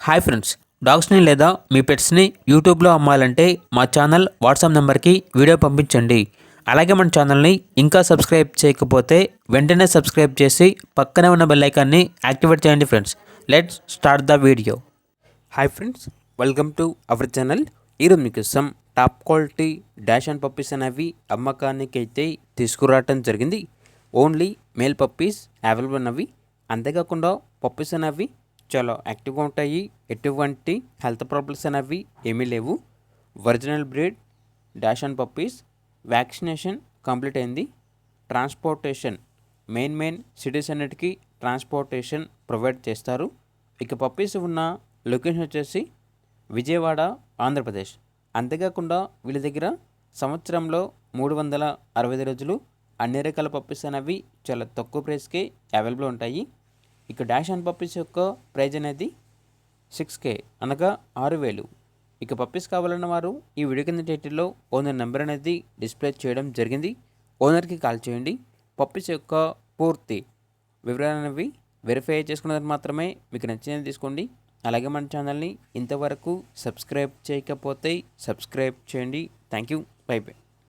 Hi friends, డాగ్స్ని లేదా మీ పెట్స్ని యూట్యూబ్లో అమ్మాలంటే మా ఛానల్ వాట్సాప్ నెంబర్కి వీడియో పంపించండి. అలాగే మన ఛానల్ని ఇంకా సబ్స్క్రైబ్ చేయకపోతే వెంటనే సబ్స్క్రైబ్ చేసి పక్కనే ఉన్న బెల్ ఐకాన్ని యాక్టివేట్ చేయండి friends. Let's start the video. Hi friends, welcome to our channel. ఈరోజు మీకోసం top quality dash and puppies అనేవి అమ్మకానికి అయితే తీసుకురావటం జరిగింది. ఓన్లీ మేల్ పప్పీస్ అవైలబుల్ ఉన్నవి. అంతేకాకుండా పప్పీస్ అనేవి చాలా యాక్టివ్గా ఉంటాయి. ఎటువంటి హెల్త్ ప్రాబ్లమ్స్ అనేవి ఏమీ లేవు. Original breed dash and puppies. Vaccination complete అయింది. ట్రాన్స్పోర్టేషన్ మెయిన్ సిటీస్ అన్నిటికీ ట్రాన్స్పోర్టేషన్ ప్రొవైడ్ చేస్తారు. ఇక పప్పీస్ ఉన్న లొకేషన్ వచ్చేసి విజయవాడ, ఆంధ్రప్రదేశ్. అంతేకాకుండా వీళ్ళ దగ్గర సంవత్సరంలో 365 రోజులు అన్ని రకాల పప్పీస్ అనేవి చాలా తక్కువ ప్రైస్కే అవైలబుల్ ఉంటాయి. ఇక డాష్ అండ్ పప్పీస్ యొక్క ప్రైజ్ అనేది 6K అనగా 6,000. ఇక పప్పీస్ కావాలన్న వారు ఈ వీడియో కింద టైటిల్లో ఓనర్ నెంబర్ అనేది డిస్ప్లే చేయడం జరిగింది. ఓనర్కి కాల్ చేయండి. పప్పీస్ యొక్క పూర్తి వివరాలు అనేవి వెరిఫై చేసుకున్నది మాత్రమే మీకు నచ్చినది తీసుకోండి. అలాగే మన ఛానల్ని ఇంతవరకు సబ్స్క్రైబ్ చేయకపోతే సబ్స్క్రైబ్ చేయండి. Thank you. By by.